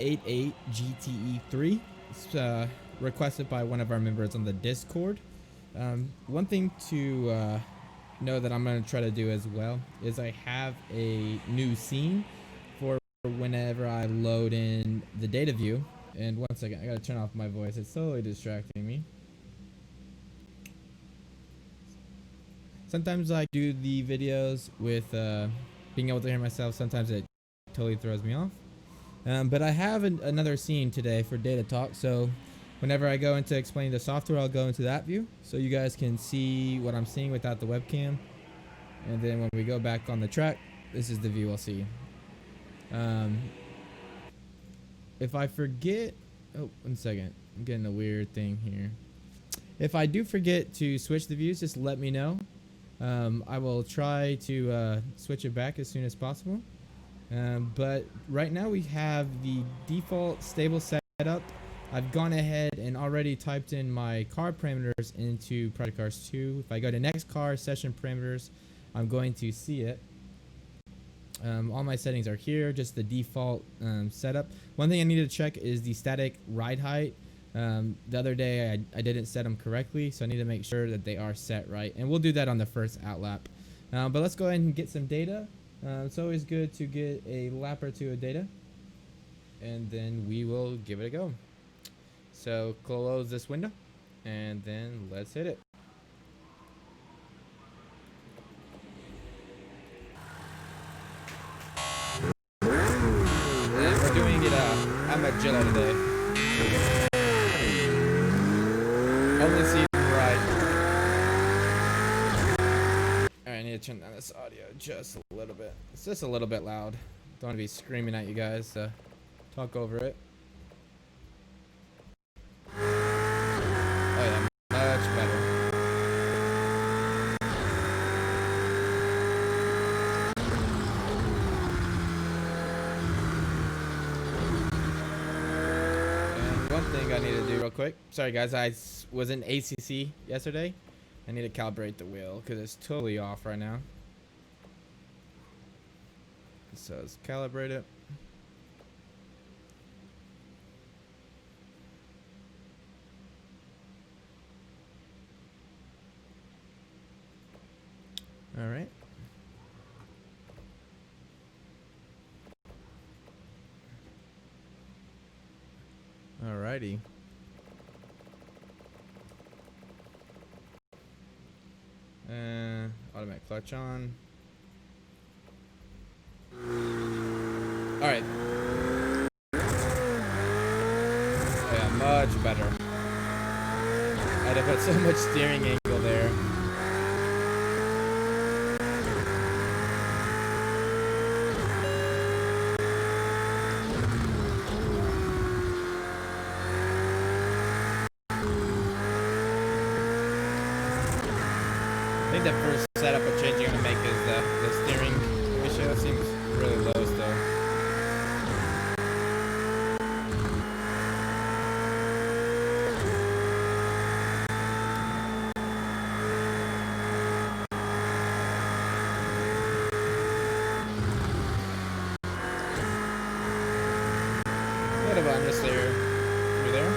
88 GTE 3. It's requested by one of our members on the Discord. One thing to know that I'm going to try to do as well is I have a new scene for whenever I load in the data view. And one second, I got to turn off my voice. It's totally distracting me. Sometimes I do the videos with being able to hear myself. Sometimes it totally throws me off. But I have another scene today for data talk. So whenever I go into explaining the software, I'll go into that view so you guys can see what I'm seeing without the webcam. And then when we go back on the track, this is the view I'll see. If I forget, oh, 1 second, I'm getting a weird thing here. If I do forget to switch the views, just let me know. I will try to switch it back as soon as possible. But right now we have the default stable setup. I've gone ahead and already typed in my car parameters into Project Cars 2. If I go to next car session parameters, I'm going to see it. All my settings are here, just the default setup. One thing I need to check is the static ride height. The other day I didn't set them correctly, so I need to make sure that they are set right, and we'll do that on the first out lap. But let's go ahead and get some data. It's always good to get a lap or two of data, and then we will give it a go. So close this window and then let's hit it. And we're doing it at Magilla today. Only see right. Alright, I need to turn down this audio just a little bit. It's just a little bit loud. Don't want to be screaming at you guys, so talk over it. Oh yeah, much better. And one thing I need to do real quick. Sorry guys, I was in ACC yesterday. I need to calibrate the wheel because it's totally off right now. So let's calibrate it. All right. Alrighty. Automatic clutch on. Alright. Yeah, much better. I had to put so much steering angle there. I think the first setup of change you're going to make is the steering ratio. That seems really low still. A bit of an understeer through there.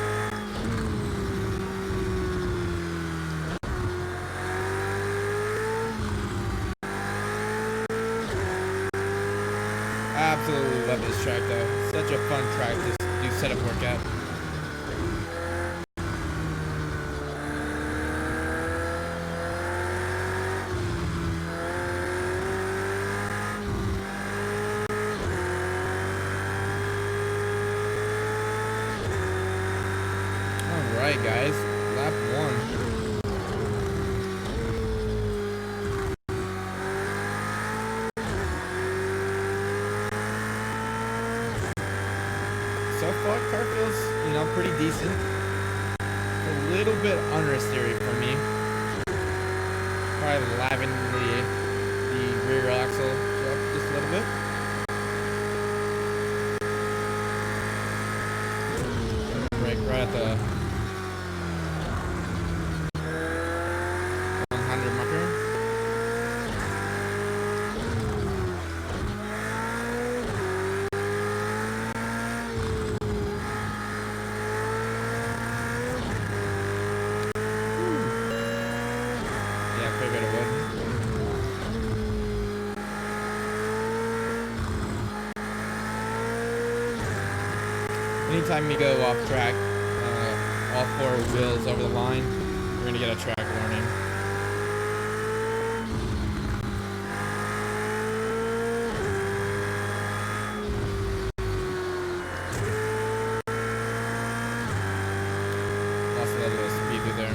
Absolutely love this track though. Such a fun track to do setup work at. Alright guys, lap 1. So far, car feels, pretty decent. A little bit understeery for me. Probably lapping the rear axle up just a little bit. Brake right at the 100 marker. Anytime you go off track, all 4 wheels over the line, we're gonna get a track warning. Lost a little bit of speed through there.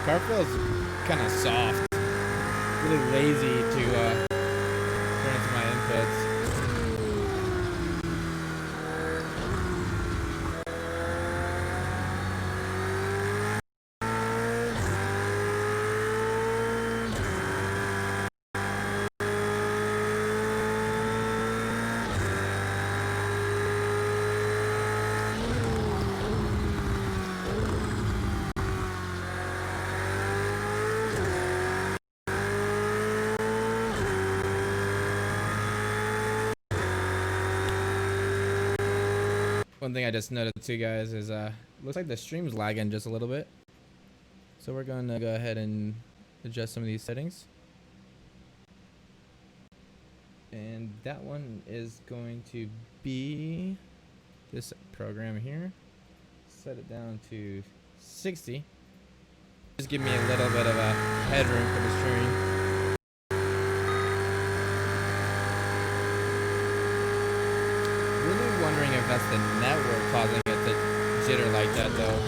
Car feels kind of soft, really lazy to turn into my inputs. One thing I just noticed too, guys, is looks like the stream's lagging just a little bit. So we're going to go ahead and adjust some of these settings. And that one is going to be this program here. Set it down to 60. Just give me a little bit of a headroom for the stream. Really wondering if that's the network causing it to jitter like that though.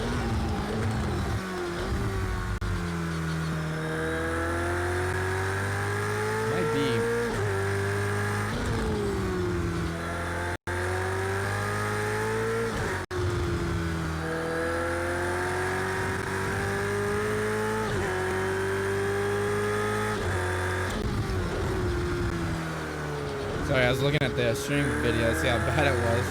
Might be. Sorry, I was looking at the stream video to see how bad it was.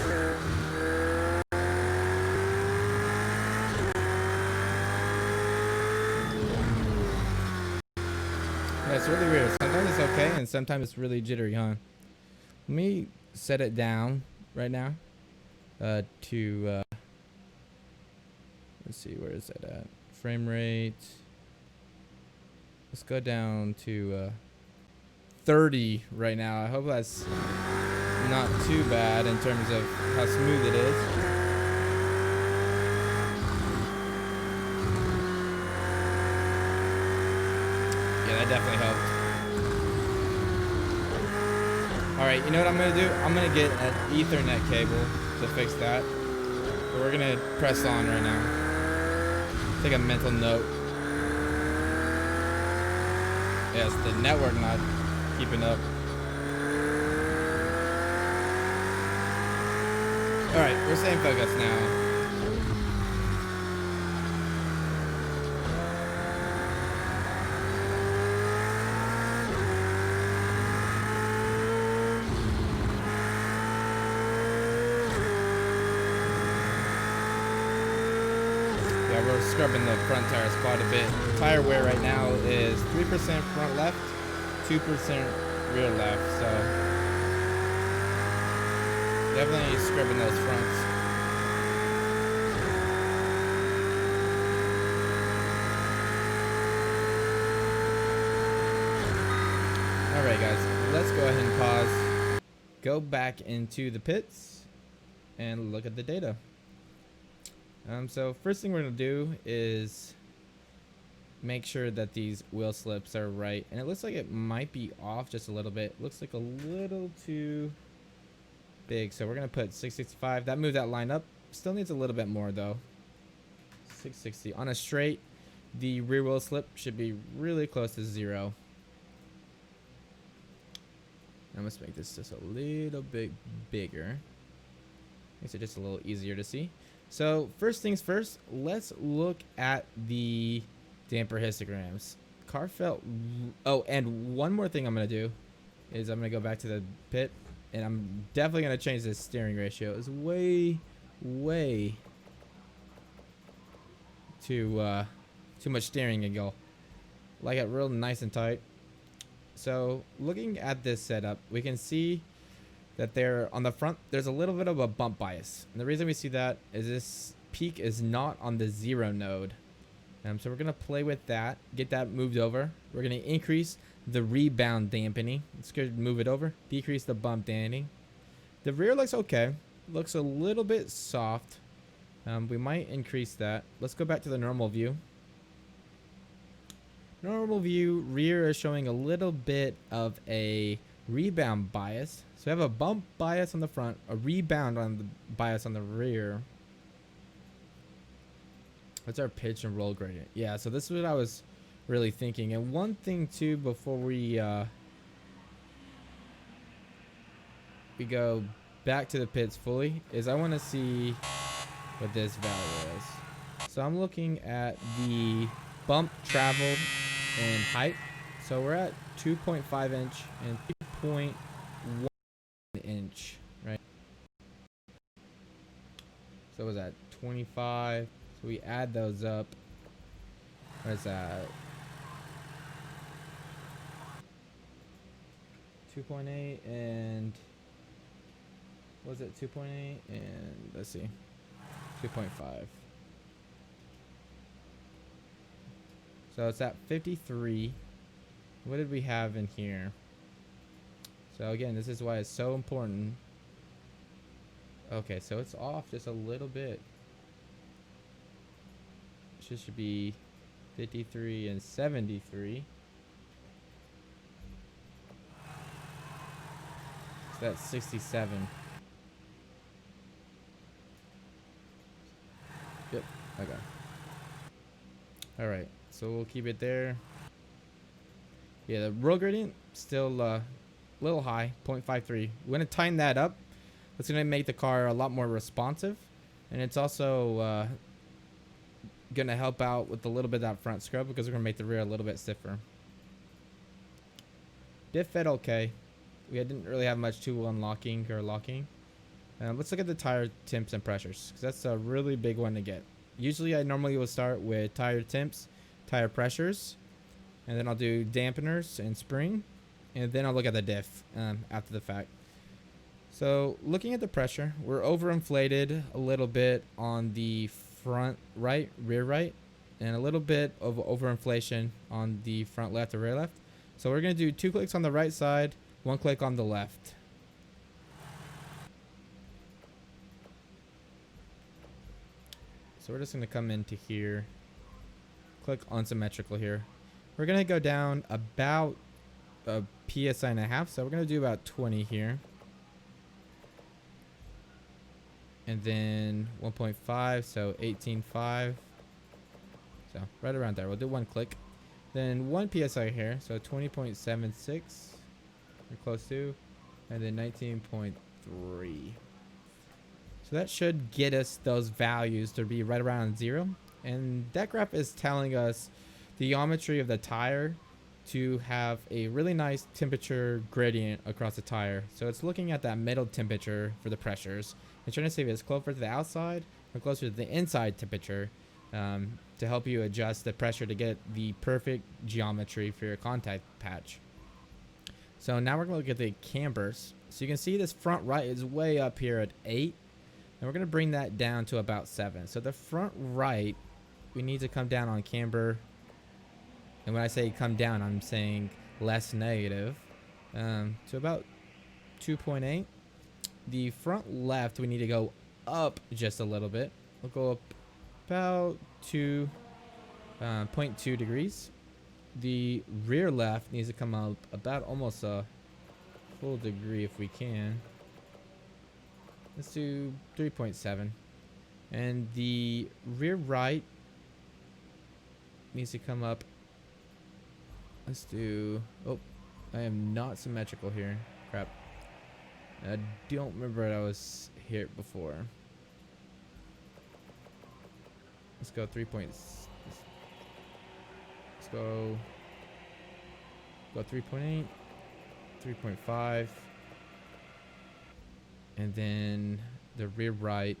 Yeah, it's really weird. Sometimes it's okay, and sometimes it's really jittery, huh? Let me set it down right now to, let's see, where is it at? Frame rate. Let's go down to 30 right now. I hope that's not too bad in terms of how smooth it is. Yeah, that definitely helped. Alright, you know what I'm going to do? I'm going to get an Ethernet cable to fix that. But we're going to press on right now. Take a mental note. Yes, the network not keeping up. Alright, we're staying focused now. Yeah, we're scrubbing the front tires quite a bit. Tire wear right now is 3% front left, 2% rear left, so definitely scrubbing those fronts. Alright guys, let's go ahead and pause, go back into the pits, and look at the data. So first thing we're going to do is make sure that these wheel slips are right, and it looks like it might be off just a little bit. Looks like a little too big, so we're gonna put 665. That moved that line up. Still needs a little bit more though. 660 on a straight. The rear wheel slip should be really close to 0. I must make this just a little bit bigger. Makes it just a little easier to see. So first things first, let's look at the damper histograms. Car felt. Oh, and one more thing I'm gonna do is I'm gonna go back to the pit, and I'm definitely gonna change this steering ratio. It's way too much steering angle. Like it real nice and tight. So looking at this setup, we can see that there on the front there's a little bit of a bump bias, and the reason we see that is this peak is not on the 0 node. So we're going to play with that, get that moved over. We're going to increase the rebound dampening. Let's go move it over. Decrease the bump dampening. The rear looks okay. Looks a little bit soft. We might increase that. Let's go back to the normal view. Normal view, rear is showing a little bit of a rebound bias. So we have a bump bias on the front, a rebound on the bias on the rear. What's our pitch and roll gradient? Yeah, so this is what I was really thinking. And one thing too, before we go back to the pits fully, is I want to see what this value is. So I'm looking at the bump travel and height. So we're at 2.5 inch and 3.1 inch, right? So what was that? 25. So we add those up. What is that? 2.8 and was it 2.8 and let's see, 2.5. So it's at 53. What did we have in here? So again, this is why it's so important. Okay, so it's off just a little bit. Should be 53 and 73. So that's 67. Yep, okay. Alright, so we'll keep it there. Yeah, the roll gradient still a little high, 0.53. We're going to tighten that up. That's going to make the car a lot more responsive. And it's also going to help out with a little bit of that front scrub because we're going to make the rear a little bit stiffer. Diff fed okay. We didn't really have much to unlocking or locking. Let's look at the tire temps and pressures because that's a really big one to get. Usually I normally will start with tire temps, tire pressures, and then I'll do dampeners and spring, and then I'll look at the diff after the fact. So looking at the pressure, we're overinflated a little bit on the front right, rear right, and a little bit of overinflation on the front left or rear left. So we're going to do 2 clicks on the right side, 1 click on the left. So we're just going to come into here, click on symmetrical here. We're going to go down about a PSI and a half. So we're going to do about 20 here. And then 1.5, so 18.5. So right around there. We'll do 1 click. Then 1 PSI here, so 20.76. We're close to. And then 19.3. So that should get us those values to be right around 0. And that graph is telling us the geometry of the tire to have a really nice temperature gradient across the tire. So it's looking at that middle temperature for the pressures and trying to see if it's closer to the outside or closer to the inside temperature to help you adjust the pressure to get the perfect geometry for your contact patch. So now we're going to look at the cambers. So you can see this front right is way up here at 8. And we're going to bring that down to about 7. So the front right, we need to come down on camber. And when I say come down, I'm saying less negative. To about 2.8. The front left, we need to go up just a little bit. We'll go up about 0.2 degrees. The rear left needs to come up about almost a full degree if we can. Let's do 3.7. And the rear right needs to come up. Let's do... Oh, I am not symmetrical here. Crap. I don't remember what I was here before. Let's go 3 points. Let's go 3.8, 3.5. And then the rear right.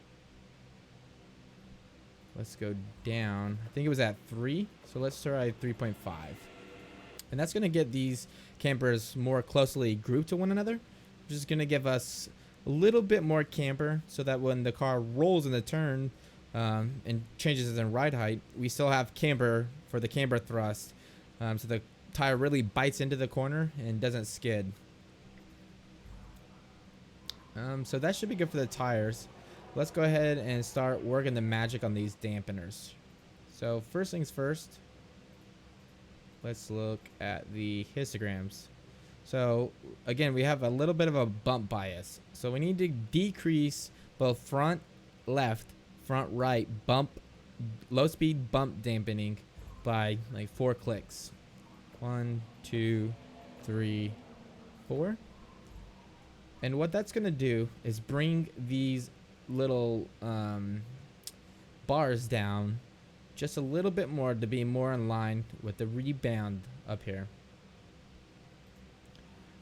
Let's go down. I think it was at 3. So let's try 3.5. And that's going to get these campers more closely grouped to one another. Which is going to give us a little bit more camber so that when the car rolls in the turn, and changes in ride height, we still have camber for the camber thrust. So the tire really bites into the corner and doesn't skid. So that should be good for the tires. Let's go ahead and start working the magic on these dampeners. So first things first, let's look at the histograms. So again, we have a little bit of a bump bias. So we need to decrease both front left, front right bump, low speed bump dampening by like 4 clicks. 1, 2, 3, 4. And what that's going to do is bring these little bars down just a little bit more to be more in line with the rebound up here.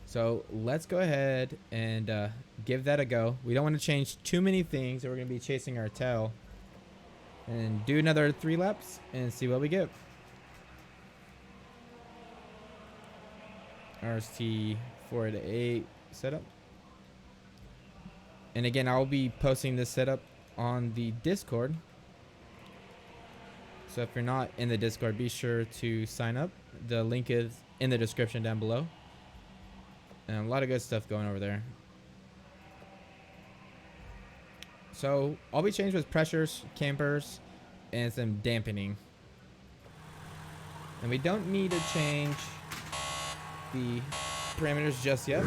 So let's go ahead and give that a go. We don't want to change too many things, or we're going to be chasing our tail. And do another 3 laps and see what we get. RST 4 to 8 setup. And again, I'll be posting this setup on the Discord. So if you're not in the Discord, be sure to sign up. The link is in the description down below. And a lot of good stuff going over there. So all we changed was pressures, campers, and some dampening. And we don't need to change the parameters just yet.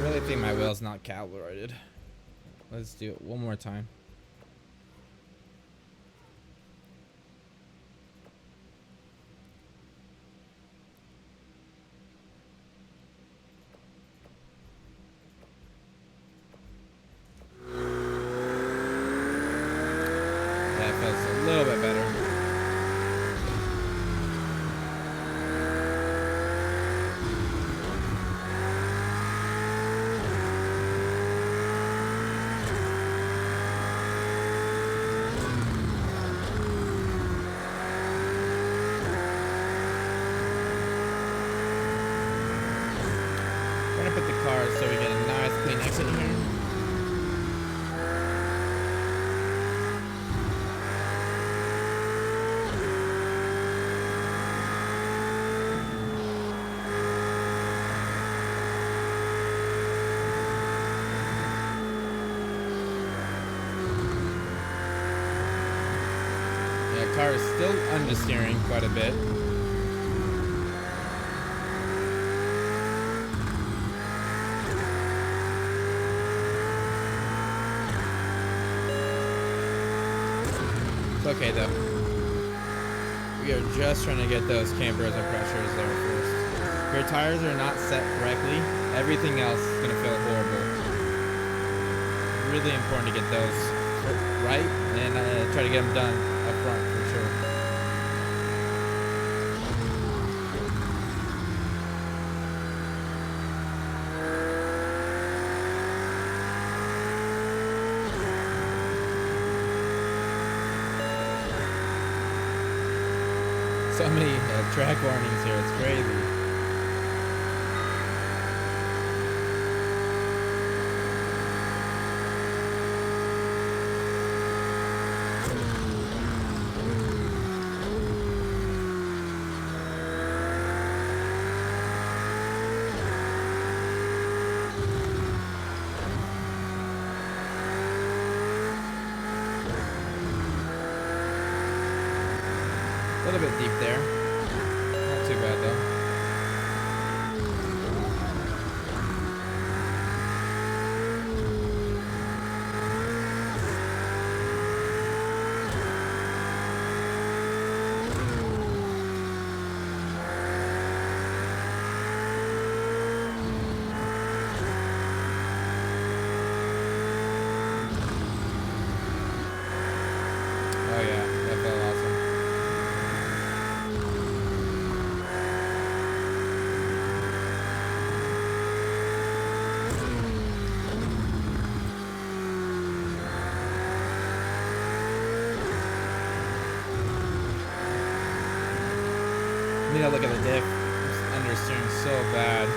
I think my wheel's not calibrated. Let's do it one more time. That feels a little bit better. Put the car so we get a nice clean exit here. Yeah, car is still understeering quite a bit. Okay though, we are just trying to get those campers and pressures there first. If your tires are not set correctly, everything else is going to feel horrible. Really important to get those right and try to get them done up front for sure. So many track warnings here, it's crazy. A little bit deep there. Not too bad though. Oh yeah, that felt awesome. Need to look at the diff. I'm understeering so bad.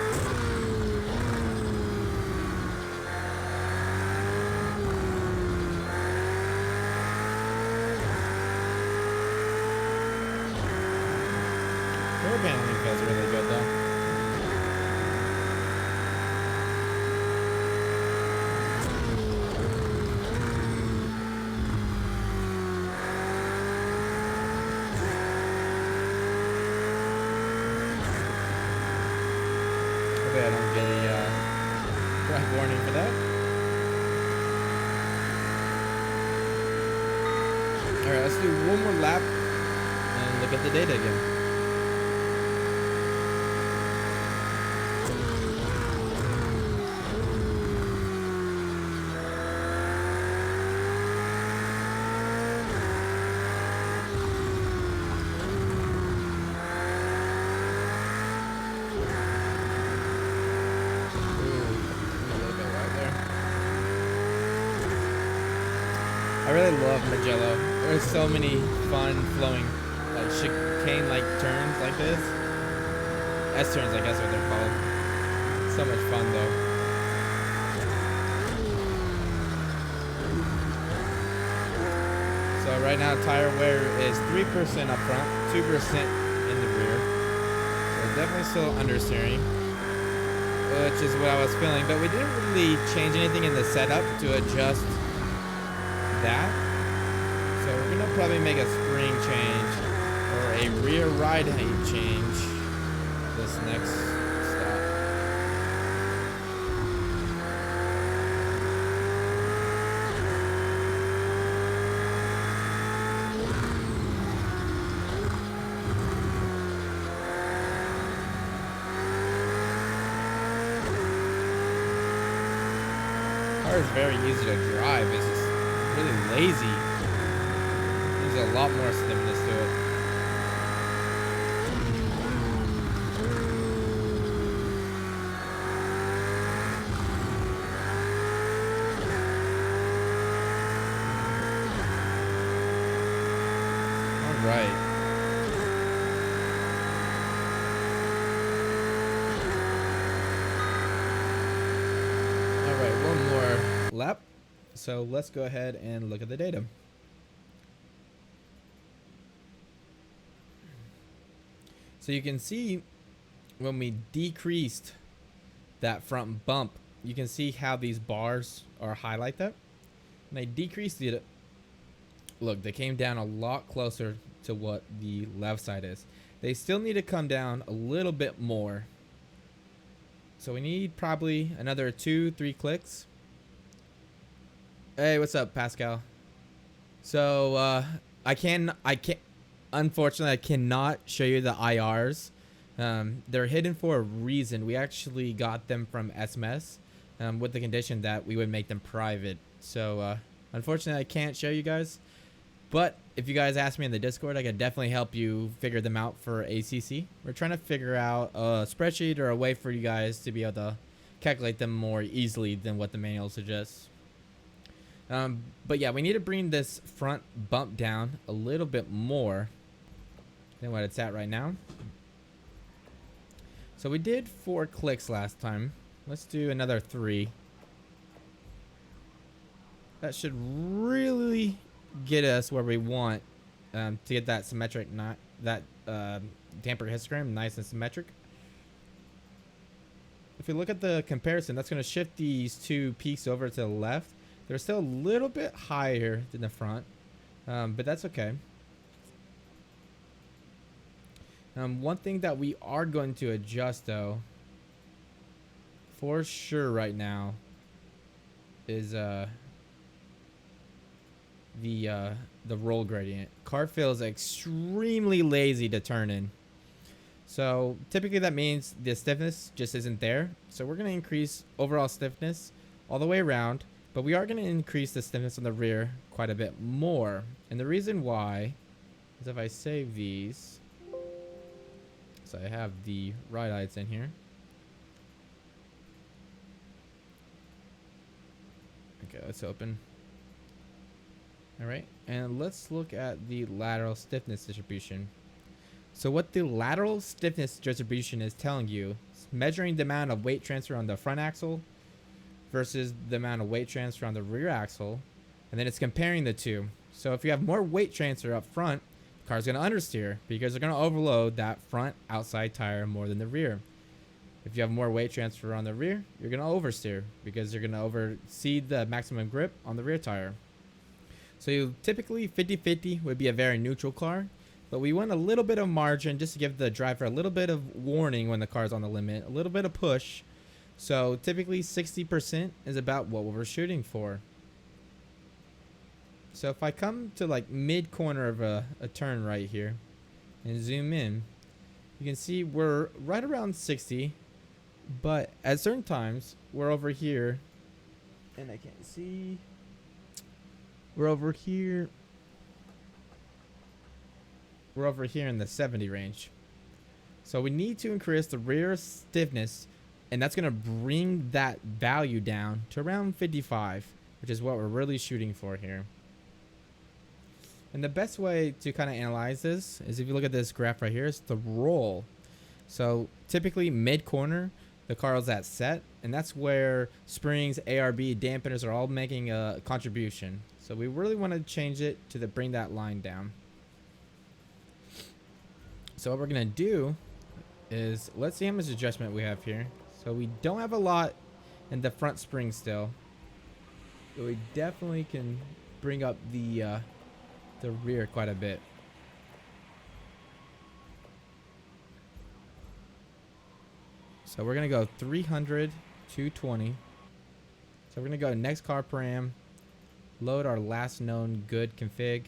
Rear handling feels really good though. Hopefully I don't get a crash warning for that. Alright, let's do one more lap and look at the data again. I really love Magello. There's so many fun flowing, like chicane-like turns like this. S-turns, I guess what they're called. So much fun though. So right now tire wear is 3% up front, 2% in the rear. So definitely still understeering, which is what I was feeling. But we didn't really change anything in the setup to adjust that. So we're gonna probably make a spring change or a rear ride height change this next stop. Car is very easy to drive. It's just really lazy. There's a lot more stiffness to it. All right. All right, one more lap. So let's go ahead and look at the data. So you can see when we decreased that front bump, you can see how these bars are highlight that. And I decreased it. Look, they came down a lot closer to what the left side is. They still need to come down a little bit more. So we need probably another 2-3 clicks. Hey, what's up, Pascal? So unfortunately, I cannot show you the IRs. They're hidden for a reason. We actually got them from SMS with the condition that we would make them private. So unfortunately, I can't show you guys. But if you guys ask me in the Discord, I can definitely help you figure them out for ACC. We're trying to figure out a spreadsheet or a way for you guys to be able to calculate them more easily than what the manual suggests. But yeah, we need to bring this front bump down a little bit more than what it's at right now. So we did 4 clicks last time. Let's do another 3. That should really get us where we want to get that symmetric, damper histogram nice and symmetric. If we look at the comparison, that's going to shift these 2 peaks over to the left. They're still a little bit higher than the front, but that's okay. One thing that we are going to adjust, though, for sure right now, is the roll gradient. Car feels extremely lazy to turn in. So typically that means the stiffness just isn't there. So we're going to increase overall stiffness all the way around. But we are going to increase the stiffness on the rear quite a bit more. And the reason why is if I save these. So I have the ride heights in here. Okay, let's open. All right. And let's look at the lateral stiffness distribution. So what the lateral stiffness distribution is telling you is measuring the amount of weight transfer on the front axle versus the amount of weight transfer on the rear axle, and then it's comparing the two. So if you have more weight transfer up front, the car's going to understeer because they're going to overload that front outside tire more than the rear. If you have more weight transfer on the rear, you're going to oversteer because you're going to overseed the maximum grip on the rear tire. So you typically 50-50 would be a very neutral car, but we want a little bit of margin just to give the driver a little bit of warning when the car's on the limit, a little bit of push. So typically 60% is about what we're shooting for. So if I come to like mid corner of a turn right here and zoom in, you can see we're right around 60, but at certain times we're over here and I can't see. We're over here. We're over here in the 70 range. So we need to increase the rear stiffness, and that's going to bring that value down to around 55, which is what we're really shooting for here. And the best way to kind of analyze this is if you look at this graph right here, it's the roll. So typically mid corner, the car is at set, and that's where springs, ARB, dampeners are all making a contribution. So we really want to change it to bring that line down. So what we're going to do is, let's see how much adjustment we have here. So we don't have a lot in the front spring still, but we definitely can bring up the rear quite a bit. So we're going to go 300, 220. So we're going to go next car param, load our last known good config,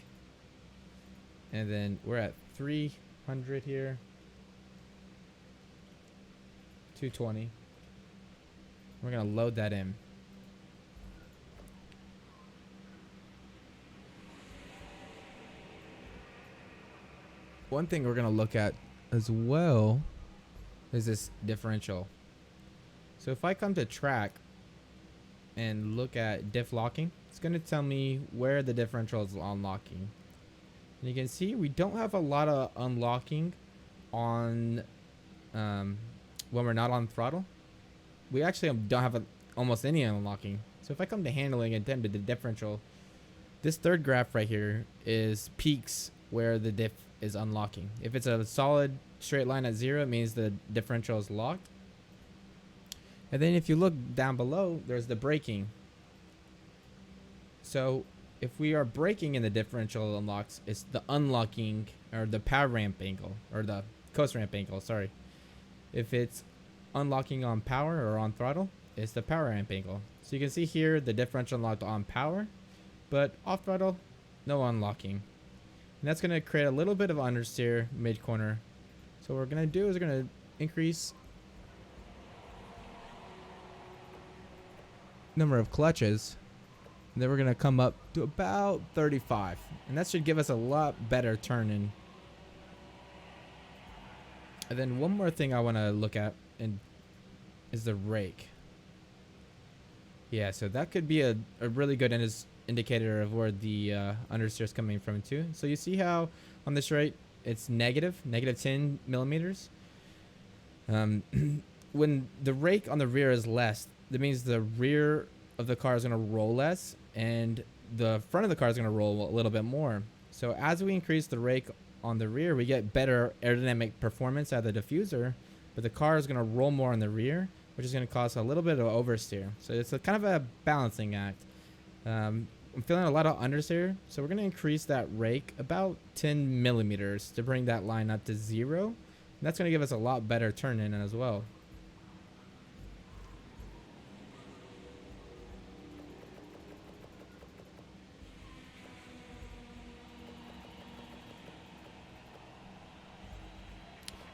and then we're at 300 here, 220. We're going to load that in. One thing we're going to look at as well is this differential. So if I come to track and look at diff locking, it's going to tell me where the differential is unlocking. And you can see we don't have a lot of unlocking on when we're not on throttle. We actually don't have almost any unlocking. So if I come to handling and then to the differential, this third graph right here is peaks where the diff is unlocking. If it's a solid straight line at 0, it means the differential is locked. And then if you look down below, there's the braking. So if we are braking and the differential unlocks, it's the unlocking or the power ramp angle or the coast ramp angle, sorry. If it's unlocking on power or on throttle, it's the power ramp angle. So you can see here the differential unlocked on power, but off throttle, no unlocking. And that's going to create a little bit of understeer mid corner. So what we're going to do is we're going to increase number of clutches. And then we're going to come up to about 35. And that should give us a lot better turn in. And then one more thing I want to look at is the rake. Yeah, so that could be a really good indicator of where the understeer is coming from too. So you see how on this rate it's negative 10 millimeters. When the rake on the rear is less, that means the rear of the car is going to roll less and the front of the car is going to roll a little bit more. So as we increase the rake on the rear, we get better aerodynamic performance out of the diffuser, but the car is going to roll more on the rear, which is going to cause a little bit of oversteer. So it's kind of a balancing act. I'm feeling a lot of understeer, so we're going to increase that rake about 10 millimeters to bring that line up to 0. And that's going to give us a lot better turn in as well.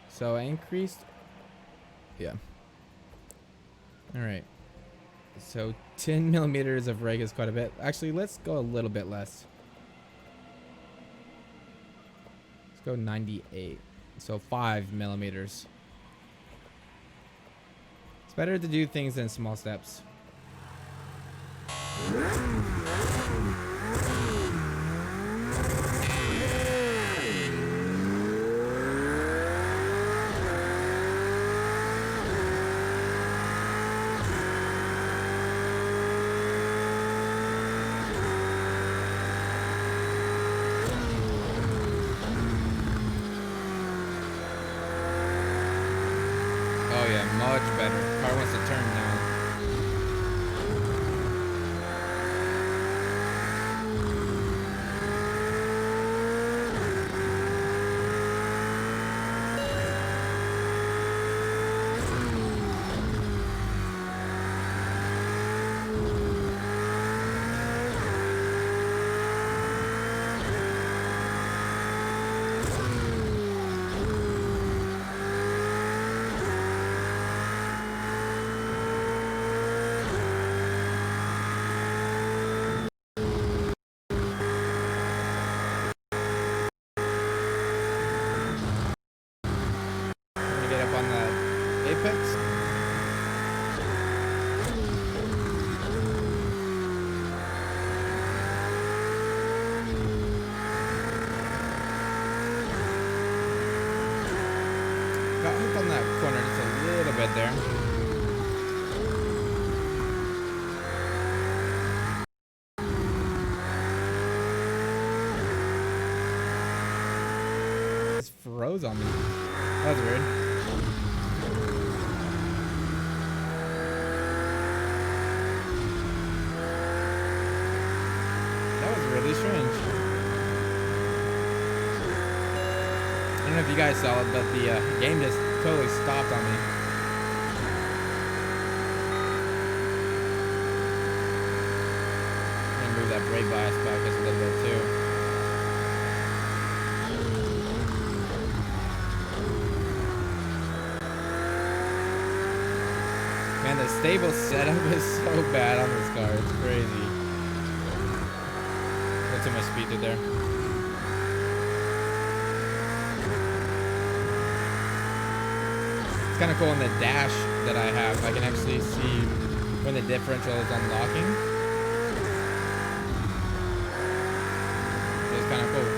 So I increased, yeah. All right. So 10 millimeters of rake is quite a bit. Actually, let's go a little bit less. Let's go 98. So 5 millimeters. It's better to do things in small steps. much better. Car wants to turn now. Got hooked on that corner just a little bit there. It froze on me. That was weird. That was really strange. I don't know if you guys saw it, but the game just totally stopped on me. I'm gonna move that brake bias back just a little bit too. Man, the stable setup is so bad on this car. It's crazy. Got too much speed through there. It's kind of cool on the dash that I have. I can actually see when the differential is unlocking. So it's kind of cool.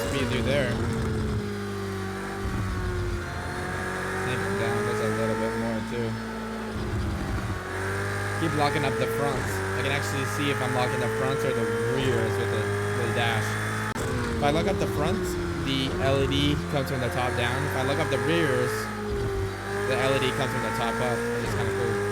Speed through there. Take it down just a little bit more too. Keep locking up the fronts. I can actually see if I'm locking the fronts or the rears with the dash. If I lock up the fronts, the LED comes from the top down. If I look up the rears, the LED comes from the top up. It's kind of cool.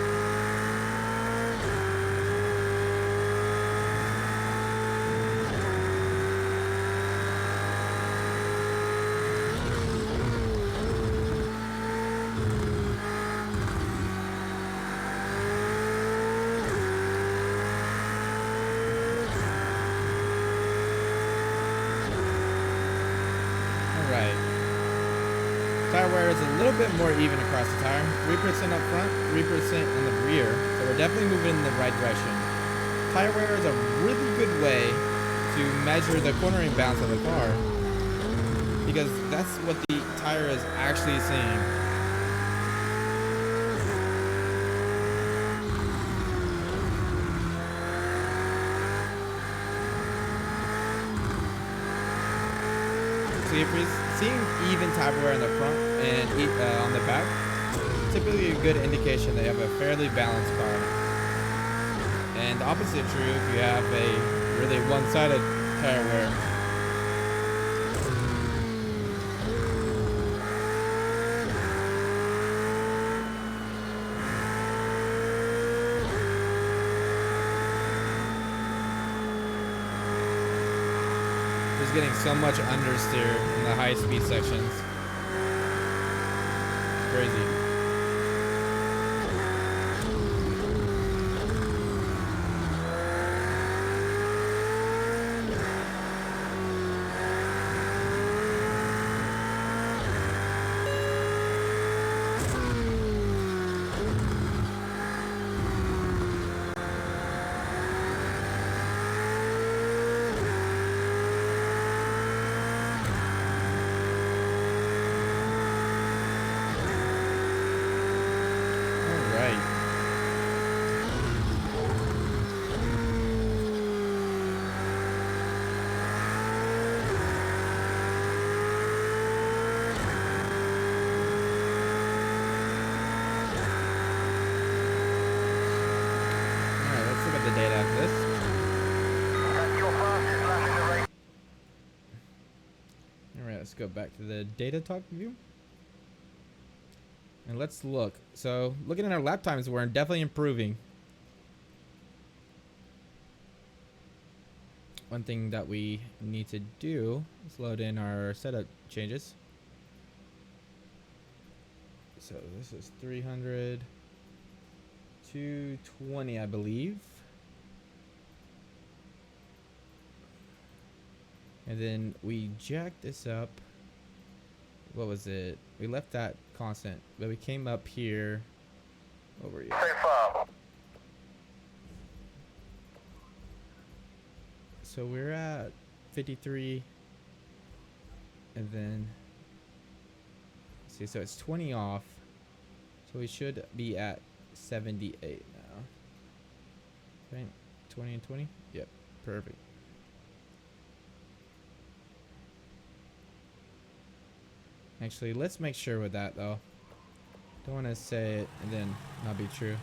Tire wear is a little bit more even across the tire. 3% up front, 3% on the rear. So we're definitely moving in the right direction. Tire wear is a really good way to measure the cornering bounce of the car, because that's what the tire is actually seeing. So if we're seeing even tire wear in the front and on the back, typically a good indication that you have a fairly balanced car. And the opposite true if you have a really one-sided tire wear. Getting so much understeer in the high speed sections. Crazy. let's go back to the data talk view. And let's look. So looking at our lap times, we're definitely improving. One thing that we need to do is load in our setup changes. So this is 300 to 20, I believe. And then we jack this up. What was it? We left that constant, but we came up here. What were you? So we're at 53. And then, see, so it's 20 off. So we should be at 78 now. Right? 20 and 20? Yep, perfect. Actually, let's make sure with that though. Don't want to say it and then not be true.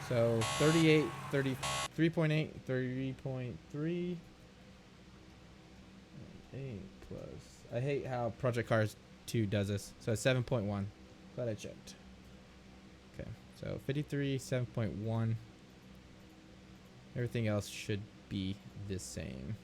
So 38, 33.8, 30.3. 8 plus. I hate how Project Cars 2 does this. So it's 7.1. Glad I checked. Okay, so 53, 7.1. Everything else should be the same.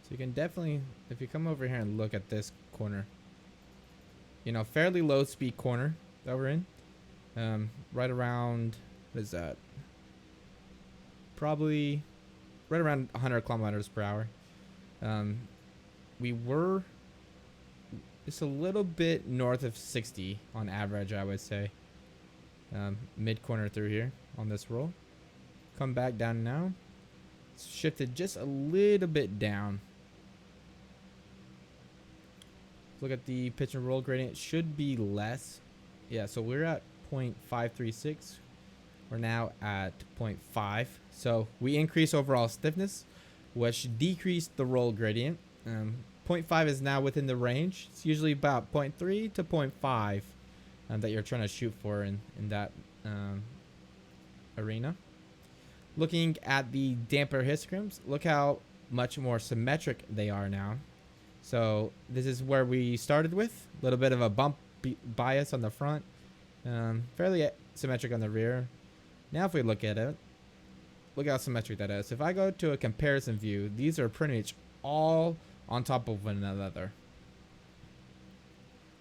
So you can definitely, if you come over here and look at this corner, you know, fairly low speed corner that we're in, right around, what is that? Probably right around 100 kilometers per hour. We were just a little bit north of 60 on average, I would say. Mid corner through here on this roll. Come back down now. It's shifted just a little bit down. Look at the pitch and roll gradient. It should be less. Yeah, so we're at 0.536. We're now at 0.5. So we increase overall stiffness, which decreased the roll gradient. 0.5 is now within the range. It's usually about 0.3 to 0.5 that you're trying to shoot for in that arena. Looking at the damper histograms, look how much more symmetric they are now. So this is where we started with. A little bit of a bump bias on the front. Fairly symmetric on the rear. Now if we look at it, look how symmetric that is. If I go to a comparison view, these are pretty much all on top of one another.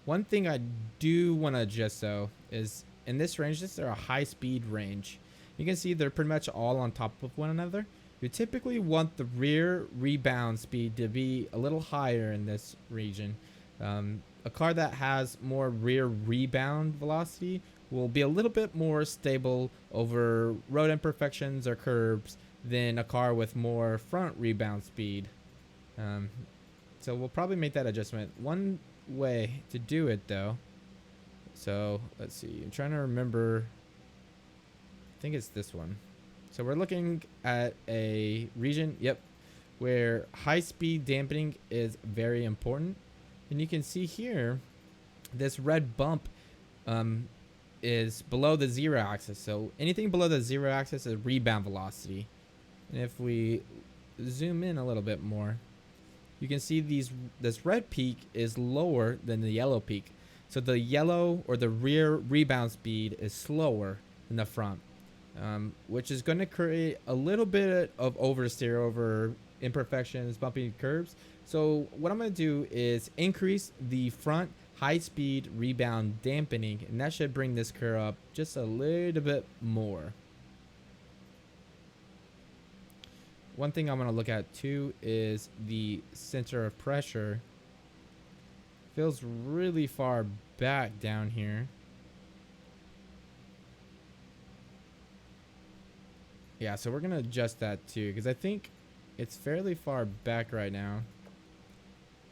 One thing I do want to adjust though is in this range, this is a high speed range. You can see they're pretty much all on top of one another. You typically want the rear rebound speed to be a little higher in this region. A car that has more rear rebound velocity will be a little bit more stable over road imperfections or curbs than a car with more front rebound speed. So we'll probably make that adjustment. One way to do it though, so let's see, I'm trying to remember, I think it's this one. So we're looking at a region, yep, where high speed dampening is very important. And you can see here, this red bump is below the 0 axis. So anything below the 0 axis is rebound velocity. And if we zoom in a little bit more, you can see this red peak is lower than the yellow peak. So the yellow or the rear rebound speed is slower than the front. Which is going to create a little bit of oversteer over imperfections, bumpy curves. So what I'm going to do is increase the front high speed rebound dampening, and that should bring this curve up just a little bit more. One thing I'm going to look at too is the center of pressure. Feels really far back down here. Yeah, so we're going to adjust that too, because I think it's fairly far back right now.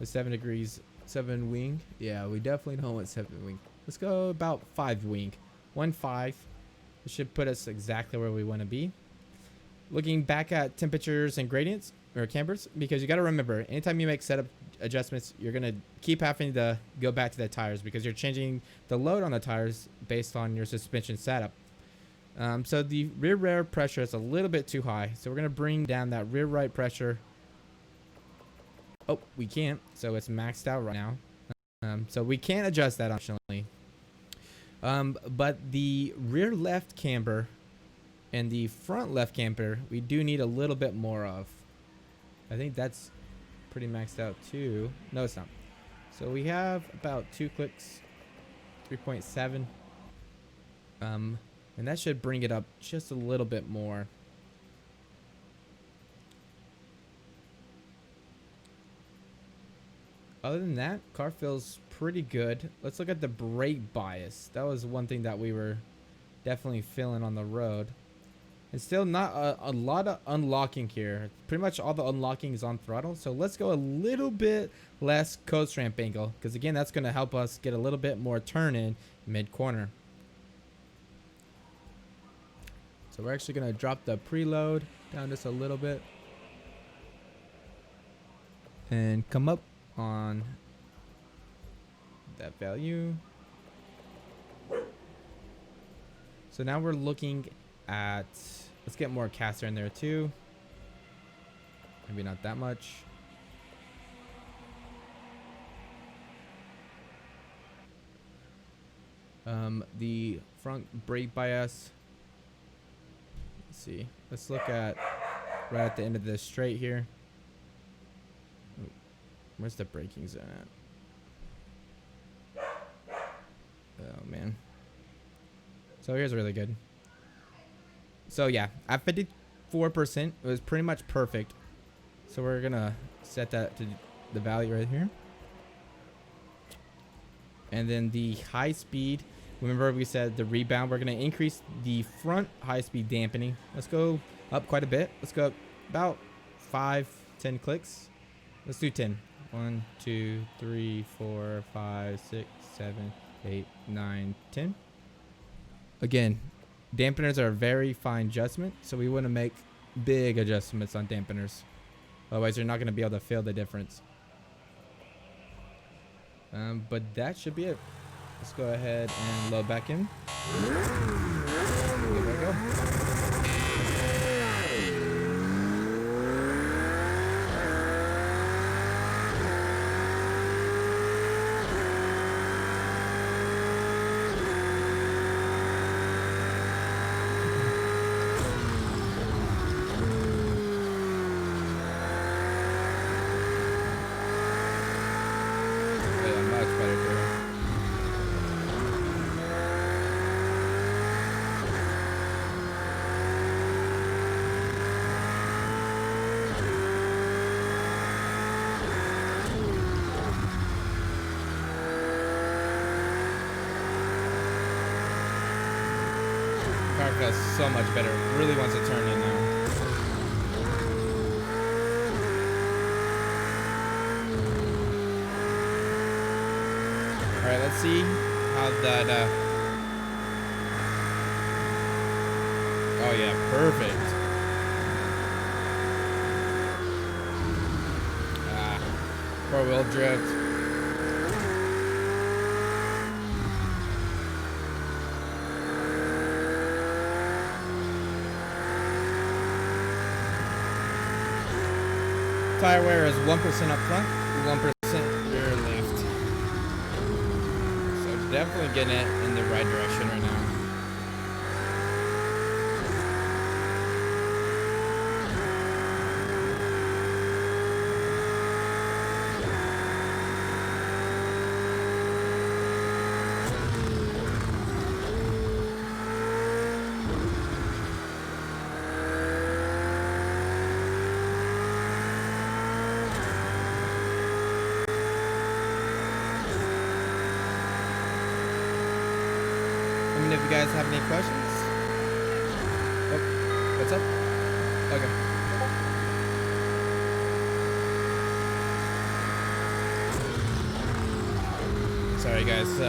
The 7 degrees, 7 wing. Yeah, we definitely don't want 7 wing. Let's go about 5 wing. 1.5. It should put us exactly where we want to be. Looking back at temperatures and gradients, or cambers, because you got to remember, anytime you make setup adjustments, you're gonna keep having to go back to the tires because you're changing the load on the tires based on your suspension setup. So the rear pressure is a little bit too high, so we're gonna bring down that rear right pressure. Oh, we can't, so it's maxed out right now. So we can't adjust that optionally. But the rear left camber and the front left camber, we do need a little bit more of. I think that's pretty maxed out too. No, it's not. So we have about 2 clicks, 3.7. And that should bring it up just a little bit more. Other than that, car feels pretty good. Let's look at the brake bias. That was one thing that we were definitely feeling on the road. And still not a lot of unlocking here. Pretty much all the unlocking is on throttle. So let's go a little bit less coast ramp angle, because again, that's going to help us get a little bit more turn in mid-corner. So we're actually going to drop the preload down just a little bit. And come up on that value. So now we're looking at, let's get more caster in there too. Maybe not that much. The front brake bias. Let's see. Let's look at right at the end of this straight here. Where's the braking zone at? Oh man. So here's really good. So yeah, at 54%, it was pretty much perfect. So we're gonna set that to the value right here. And then the high speed, remember we said the rebound, we're gonna increase the front high speed dampening. Let's go up quite a bit. Let's go up about 5-10 clicks. Let's do 10. 1, 2, 3, 4, 5, 6, 7, 8, 9, 10. Again, dampeners are a very fine adjustment, so we want to make big adjustments on dampeners. Otherwise, you're not going to be able to feel the difference. But that should be it. Let's go ahead and load back in. There we go. Car feels so much better. Really wants to turn in now. All right, let's see how that. Oh yeah, perfect. Four-wheel drift. Tire wear is 1% up front, 1% rear left. So definitely getting it in the right direction right now. If you guys have any questions. Oh, what's up? Okay. Sorry guys.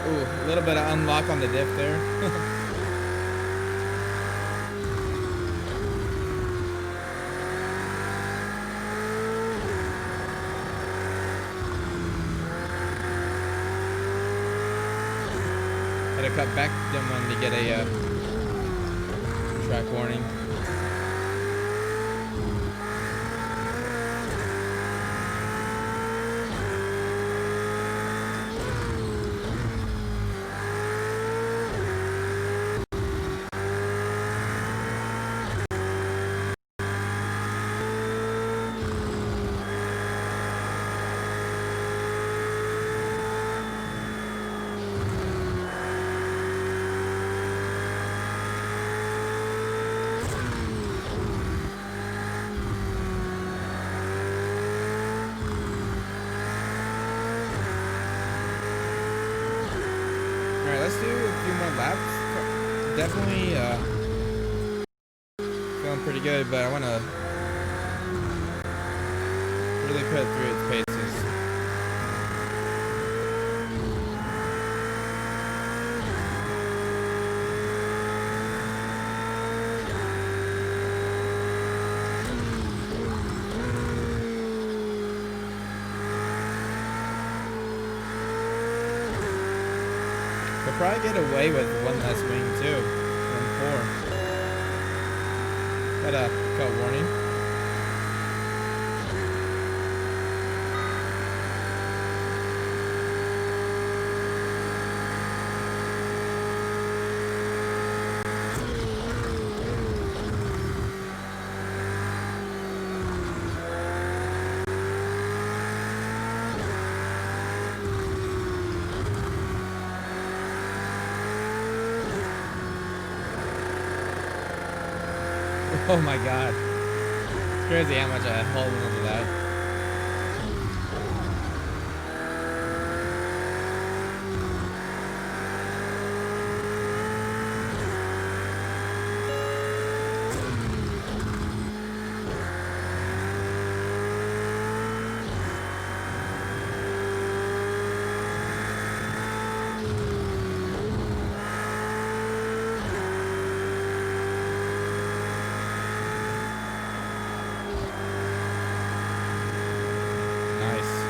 Ooh, a little bit of unlock on the diff there. cut back them when they get a track warning. Alright, let's do a few more laps. Definitely feeling pretty good, but I want to really put it through its paces. We'll probably get away with one less wing too. 1-4. Got a cut warning. Oh my god. It's crazy how much I hold on to that.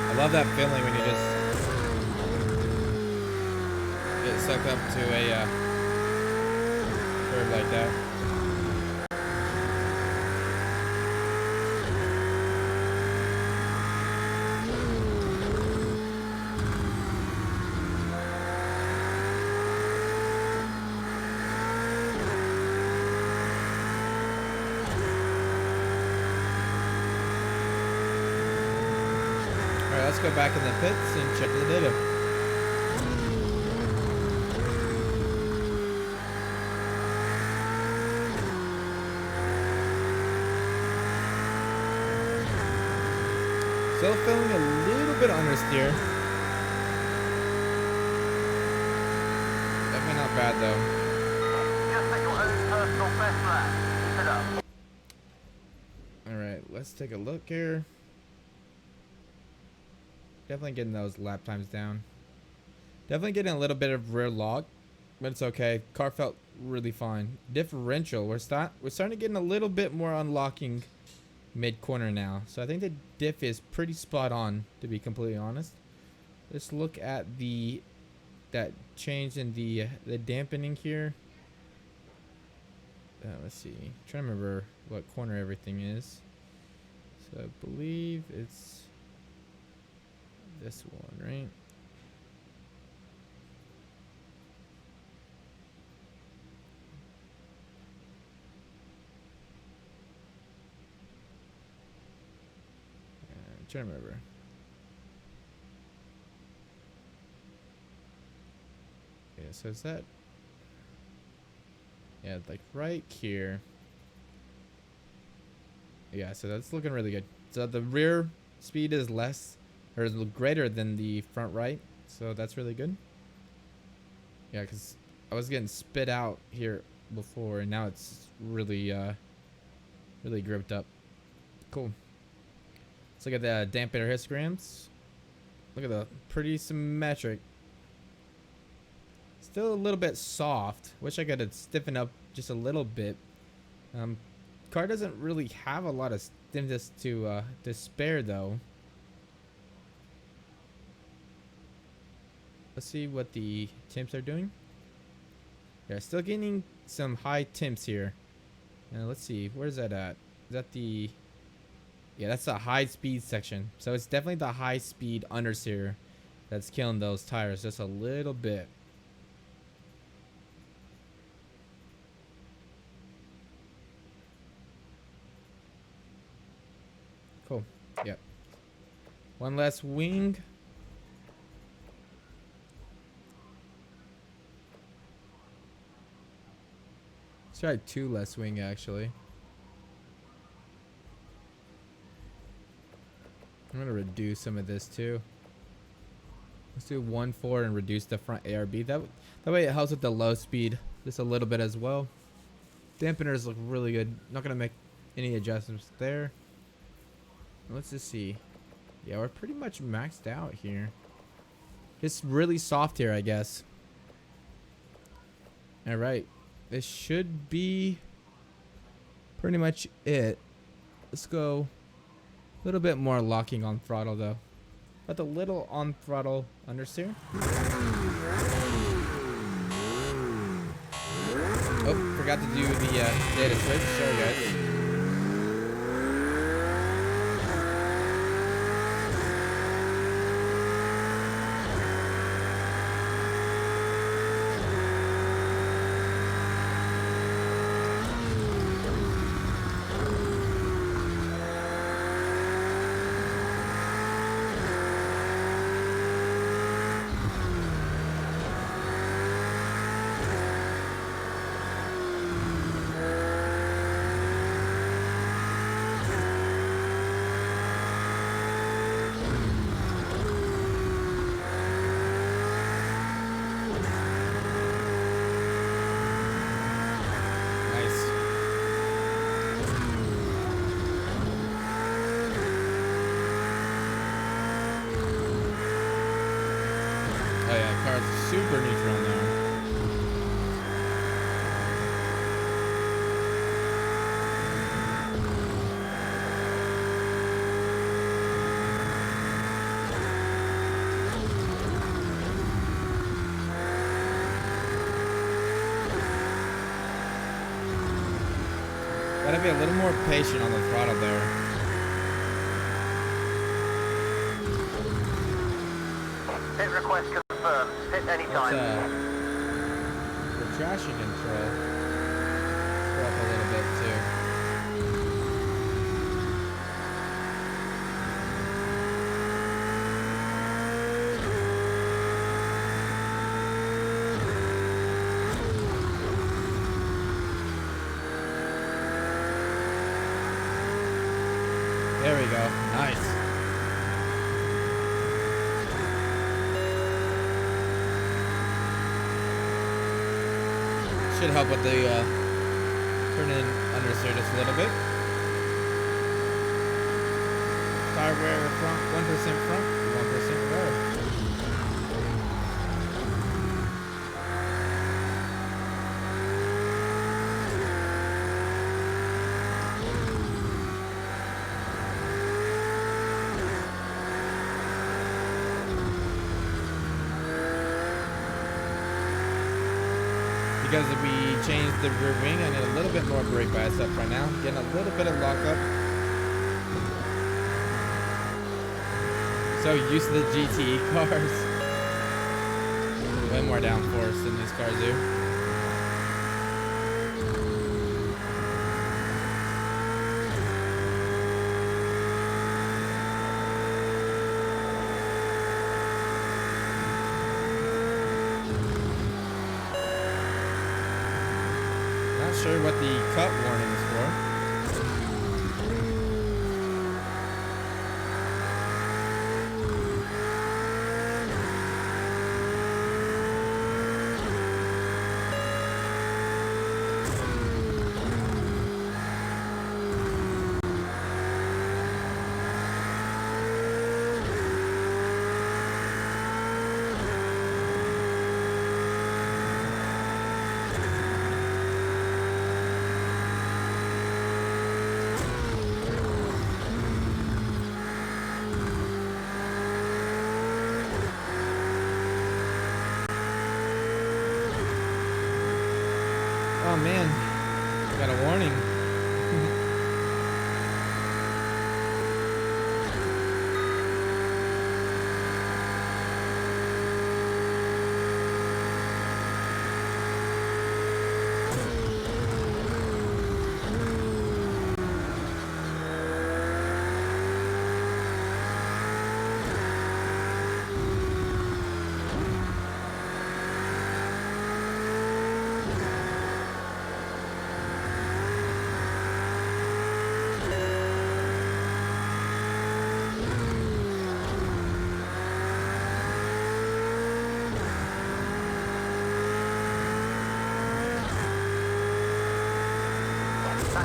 I love that feeling when you just get sucked up to a curve like that. Alright, let's go back in the pits and check the data. Still feeling a little bit understeer. Definitely not bad though. Just at your own personal best lap. Keep it up. Alright, let's take a look here. Definitely getting those lap times down. Definitely getting a little bit of rear lock, but it's okay. Car felt really fine. Differential, we're starting to getting a little bit more unlocking mid corner now. So I think the diff is pretty spot on, to be completely honest. Let's look at that change in the dampening here. Let's see. I'm trying to remember what corner everything is. So I believe it's this one, right? I'm trying to remember. Yeah, so is that? Yeah, like right here. Yeah, so that's looking really good. So the rear speed is less or is greater than the front right, so that's really good. Yeah, because I was getting spit out here before, and now it's really really gripped up. Cool. Let's look at the dampener histograms. Look at the pretty symmetric. Still a little bit soft. Wish I could stiffen up just a little bit. Car doesn't really have a lot of stiffness to spare though. Let's see what the temps are doing. Yeah, still getting some high temps here. Let's see, where's that at? Is that the... Yeah, that's the high speed section. So it's definitely the high speed understeer that's killing those tires just a little bit. Cool. Yep. One less wing. Let's try 2 less wing actually. I'm gonna reduce some of this too. Let's do 1.4 and reduce the front ARB. That way it helps with the low speed just a little bit as well. Dampeners look really good. Not gonna make any adjustments there. Let's just see. Yeah, we're pretty much maxed out here. Just really soft here, I guess. All right, this should be pretty much it. Let's go a little bit more locking on throttle though. But a little on throttle understeer. Oh, forgot to do the data switch. Sorry guys. Super neutral now. Gotta be a little more patient on the throttle there. Hit request confirmed. Hit anytime. The traction control. Let's go up a little bit too. There we go. Nice. Should help with the turn in understeer just a little bit. Tire wear front, 1% front, 1% rear. Because if we change the rear wing, I need a little bit more brake bias up right now. Getting a little bit of lockup. So used to the GTE cars. Way more downforce than these cars do. Sure what the cut warning is for.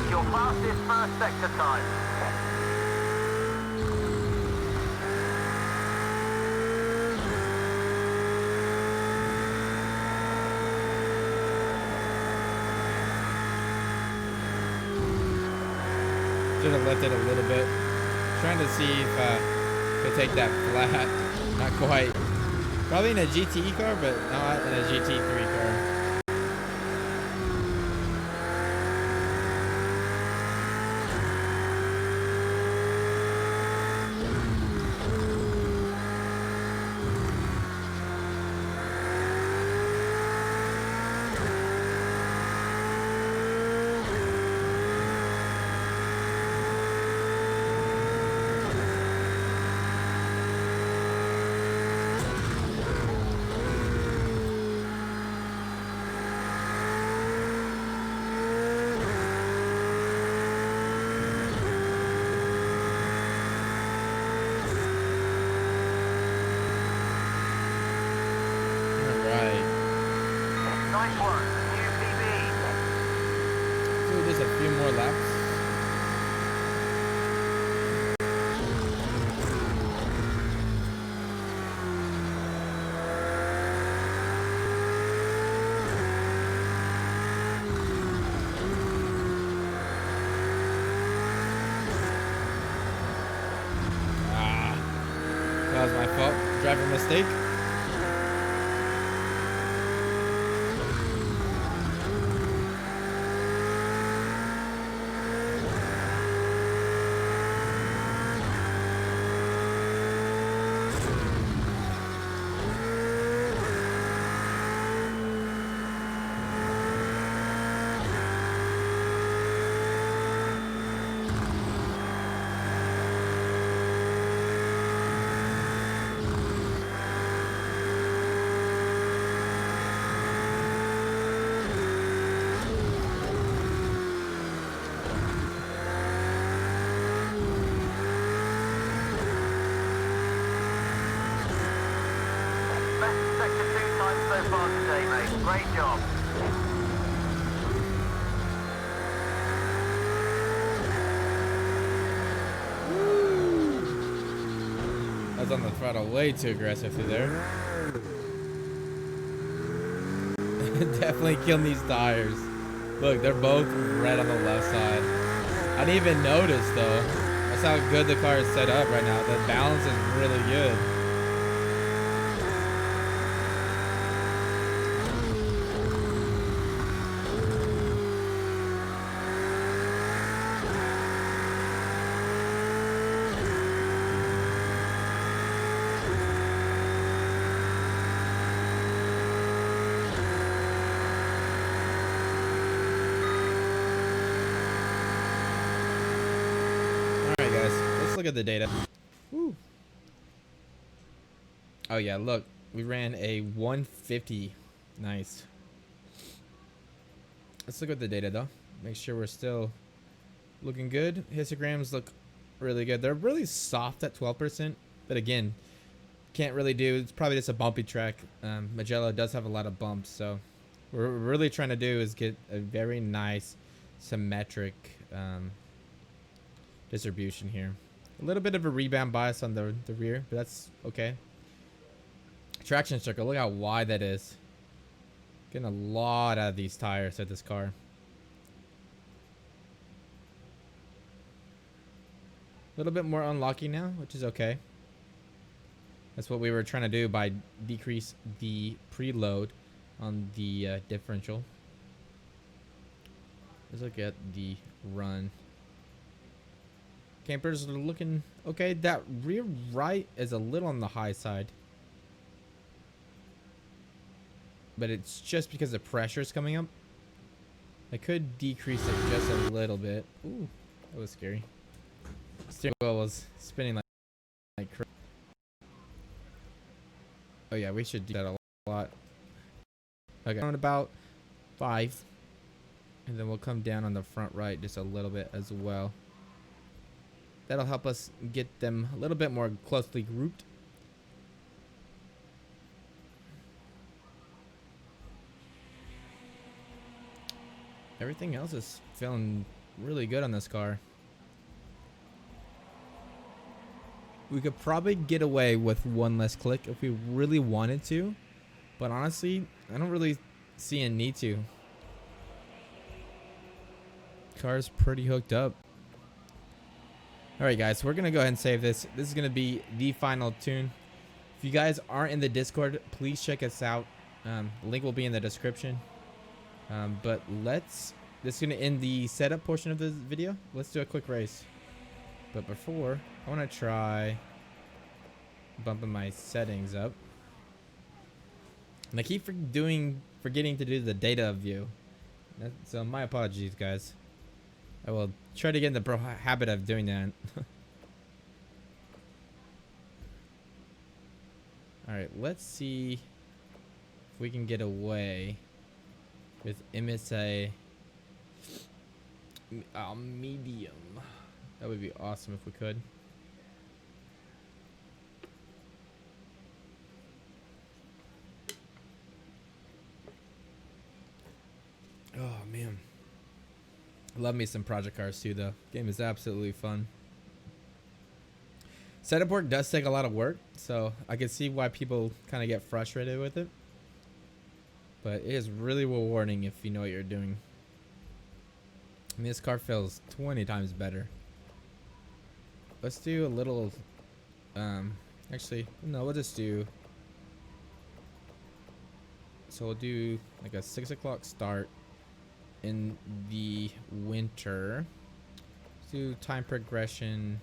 That's your fastest first sector time. Should have lifted a little bit. Trying to see if could take that flat. Not quite. Probably in a GTE car, but not in a GT3 car. Nice one, new PB. So just a few more laps. That was my fault. Driver mistake. Best sector 2 time so far today, mate. Great job. I was on the throttle way too aggressive through there. Definitely killing these tires. Look, they're both red on the left side. I didn't even notice though. That's how good the car is set up right now. The balance is really good. Alright guys, let's look at the data. Woo. Oh yeah, look. We ran a 150. Nice. Let's look at the data though. Make sure we're still looking good. Histograms look really good. They're really soft at 12%. But again, can't really do. It's probably just a bumpy track. Magello does have a lot of bumps. So what we're really trying to do is get a very nice symmetric distribution here. A little bit of a rebound bias on the rear, but that's okay. Traction circle, look how wide that is. Getting a lot out of these tires at this car. A little bit more unlocking now, which is okay. That's what we were trying to do by decrease the preload on the differential. Let's look at the run. Campers are looking okay. That rear right is a little on the high side. But it's just because the pressure is coming up. I could decrease it just a little bit. Ooh, that was scary. Steering wheel was spinning like crazy. Oh yeah, we should do that a lot. Okay, on about 5. And then we'll come down on the front right just a little bit as well. That'll help us get them a little bit more closely grouped. Everything else is feeling really good on this car. We could probably get away with one less click if we really wanted to. But honestly, I don't really see a need to. Car's pretty hooked up. Alright guys, we're going to go ahead and save this. This is going to be the final tune. If you guys aren't in the Discord, please check us out. Link will be in the description. But this is going to end the setup portion of this video. Let's do a quick race. But before, I want to try bumping my settings up. And I keep forgetting to do the data view. So my apologies, guys. I will try to get in the habit of doing that. Alright, let's see if we can get away with MSA medium. That would be awesome if we could. Oh man, I love me some project cars too though. Game is absolutely fun. Setup work does take a lot of work, so I can see why people kind of get frustrated with it. But it is really rewarding if you know what you're doing. I mean, this car feels 20 times better. Let's do a little, actually, no, we'll just do, so we'll do like a 6 o'clock start in the winter. Let's do time progression.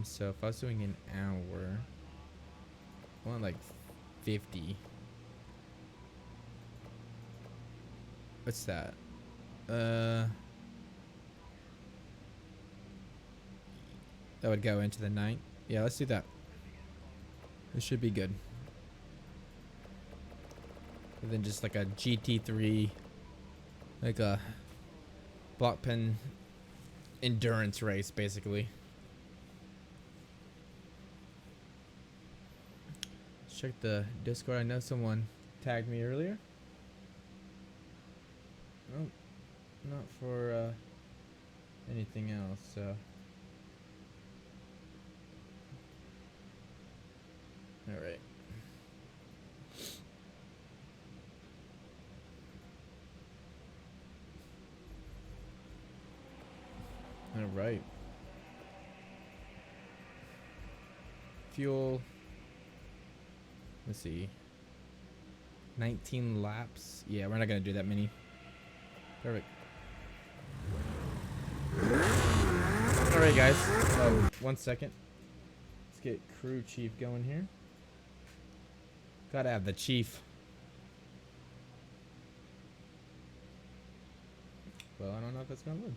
So if I was doing an hour, I want like 50. What's that? That would go into the night. Yeah, let's do that. This should be good. And then just like a GT3, like a block pen endurance race, basically. Let's check the Discord. I know someone tagged me earlier. Oh, not for anything else, so. Alright. Alright. Fuel. Let's see. 19 laps. Yeah, we're not going to do that many. Perfect. Alright, guys. 1 second. Let's get crew chief going here. Gotta have the chief. Well, I don't know if that's gonna work.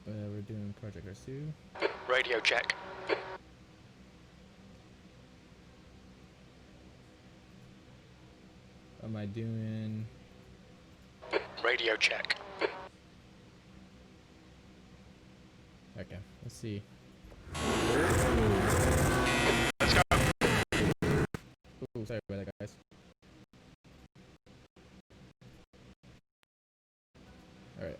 We're doing Project R2. Radio check. Am I doing? Radio check. Okay, let's see. Let's go. Ooh, sorry about that, guys. All right.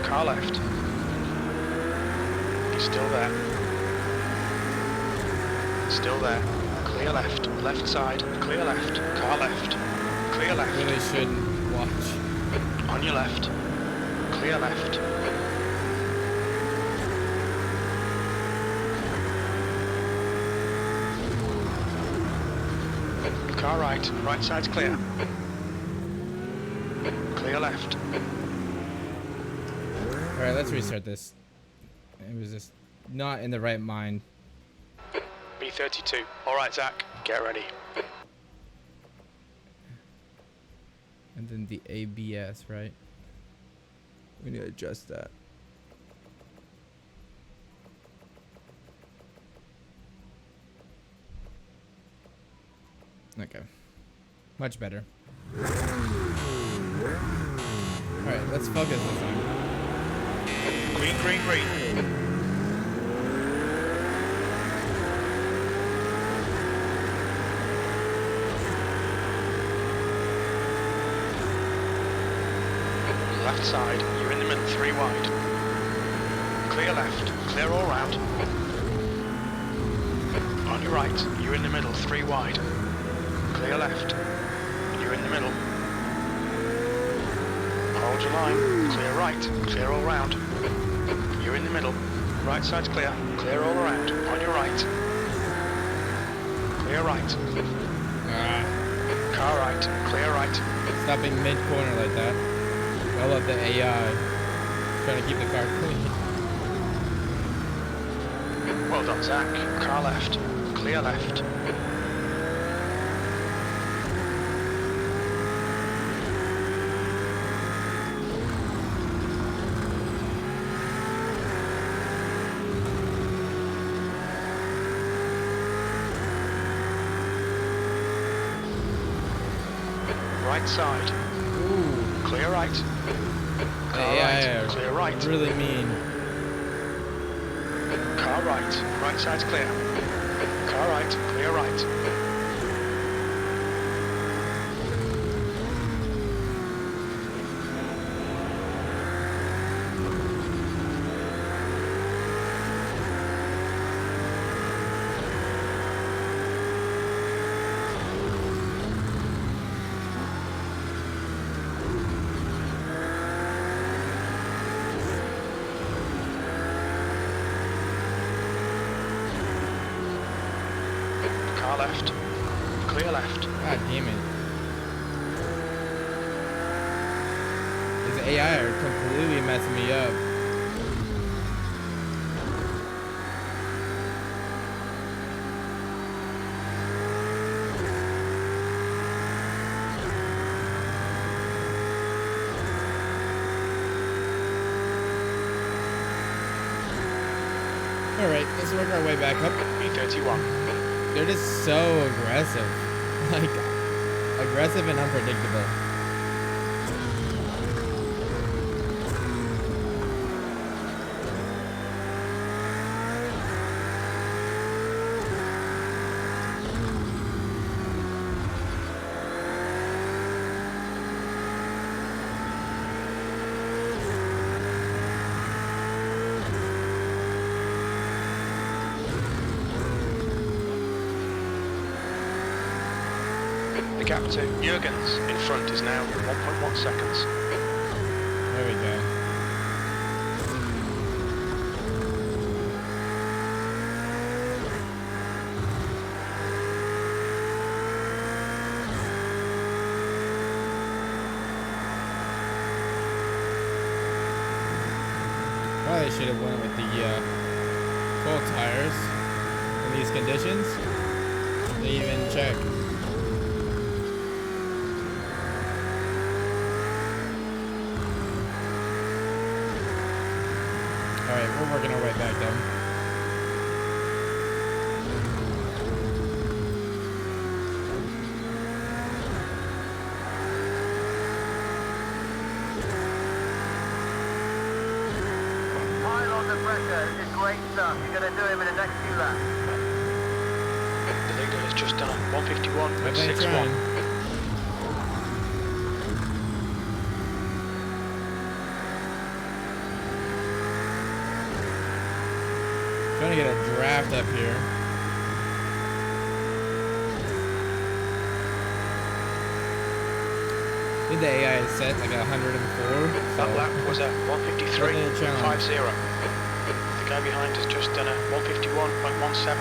Car left. He's still there. Still there. Clear left. Left side. Clear left. Car left. Clear left. Really shouldn't watch. On your left. Clear left. Car right. Right side's clear. Clear left. Alright, let's restart this. It was just not in the right mind. B32. Alright, Zach. Get ready. And then the ABS, right? We need to adjust that. Okay. Much better. Alright, let's focus this time. Green, green, green. Left side, you're in the middle, 3 wide. Clear left, clear all round. On your right, you're in the middle, 3 wide. Clear left, you're in the middle. Hold your line, clear right, clear all round. You're in the middle, right side's clear, clear all around. On your right. Clear right. Car right, clear right. Stopping mid-corner like that. I love the AI. Trying to keep the car clean. Well done, Zach. Car left, clear left. Right side. Ooh. Clear right. Car AI right. Clear right. really mean. Car right. Right side's clear. Car right. Clear right. Car left. Clear left. God damn it. This AI are completely messing me up. Alright, let's work our way back up. B31. They're just so aggressive. Like, aggressive and unpredictable. The gap to Jurgens in front is now 1.1 seconds. There we go. Probably should have went with the full tires in these conditions. They even check. Alright, we're working our way back though. Pile on the pressure. This is great stuff. You're going to do him in the next few laps. The leader has just done 151 with Definitely 6-1. trying. Trying to get a draft up here. I think the AI is set like 104. That lap was a 153.50. The guy behind has just done a 151.17.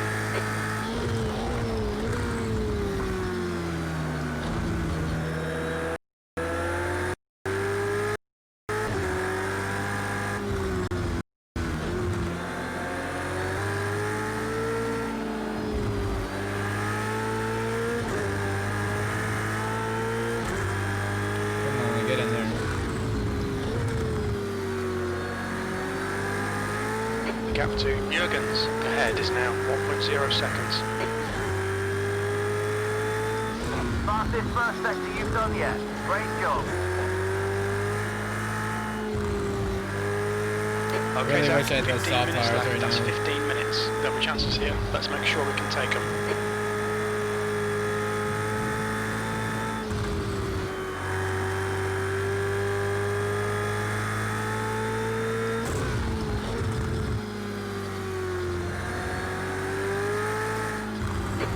Come on, get in there. The gap to Jurgens ahead is now 1.0 seconds. Fastest first sector you've done yet. Great job. Okay, Really Zach, wish I had those 15 soft minutes tires left. right That's now. 15 minutes. There'll be chances here. Let's make sure we can take them.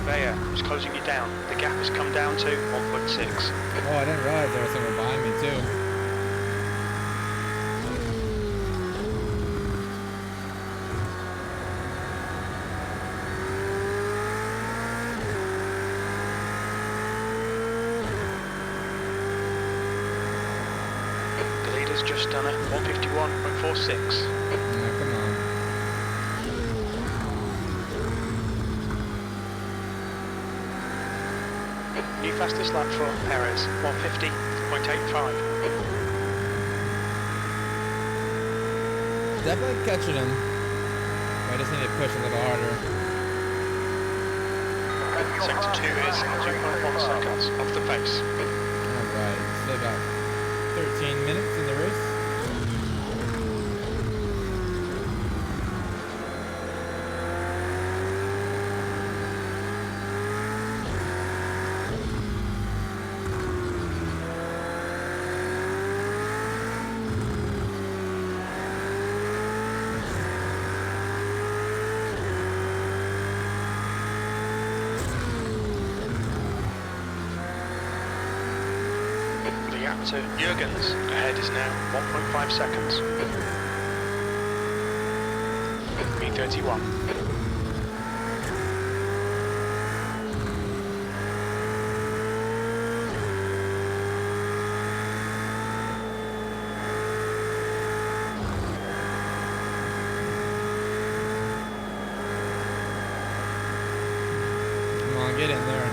There, it's closing you down. The gap has come down to 1.6. Oh, I didn't realize there was someone behind me too. The leader's just done a 151.46. Oh, come on. New fastest lap for Perez, 150.85. Definitely catching him. I just need to push a little harder. Sector 2 is 2.1 seconds off the pace. Alright, still got 13 minutes in the race. The gap to Jurgens ahead is now 1.5 seconds. B31. Come on, get in there.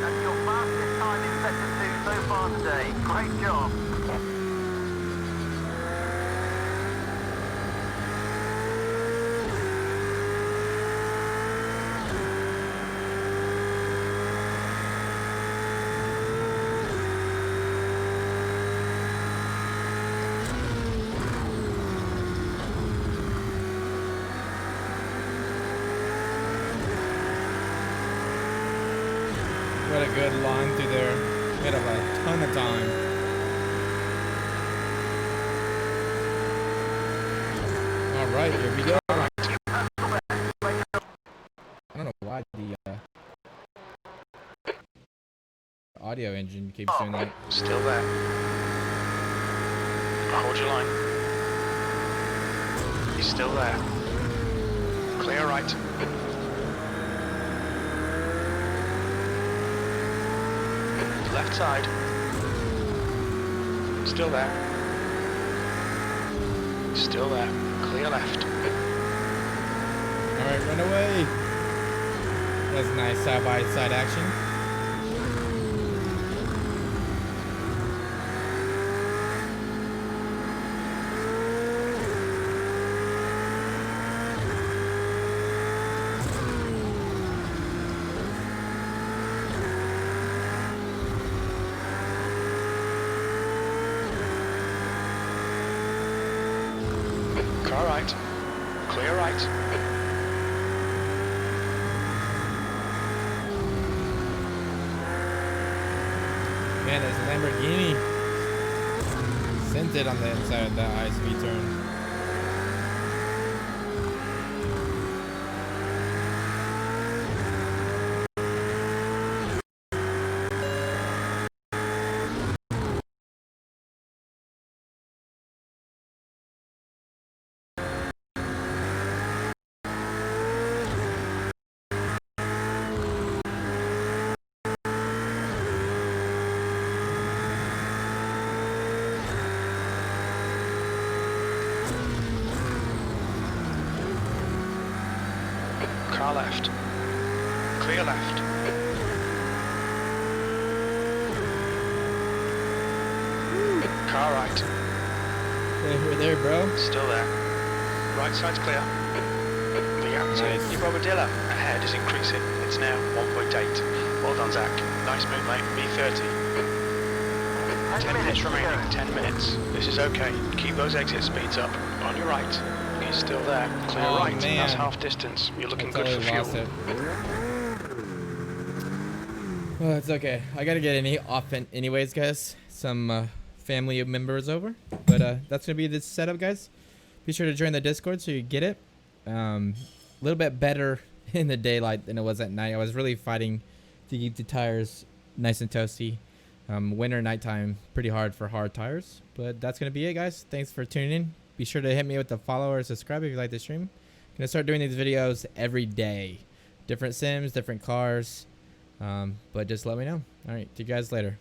That's your fastest time in sector 2 so far today. Great job. What a good line through there. We had a ton of time. Alright, here we go. I don't know why the audio engine keeps doing that. Still there. Hold your line. He's still there. Clear right. Left side. Still there. Still there. Clear left. Alright, run away. That's nice side-by-side action. Car right. Clear right. Man, there's a Lamborghini scented on the inside of that high-speed turn. Car left. Clear left. Car right. We're there, bro. Still there. Right side's clear. The gap to Nice. your brother Dilla ahead is increasing. It's now 1.8. Well done, Zach. Nice move, mate. B30. 10 minutes remaining. 10 minutes. This is okay. Keep those exit speeds up. On your right. He's still there. Clear Oh, right. man. That's half distance. You're looking good for Totally fuel. lost it. Well, it's okay. I gotta get anyways, guys. Some family members over, but that's gonna be the setup, guys. Be sure to join the Discord so you get it. A little bit better in the daylight than it was at night. I was really fighting to keep the tires nice and toasty. Winter, nighttime, pretty hard for hard tires. But that's gonna be it, guys. Thanks for tuning in. Be sure to hit me with the follow or subscribe if you like the stream. Gonna start doing these videos every day, different sims, different cars. But just let me know. All right, see you guys later.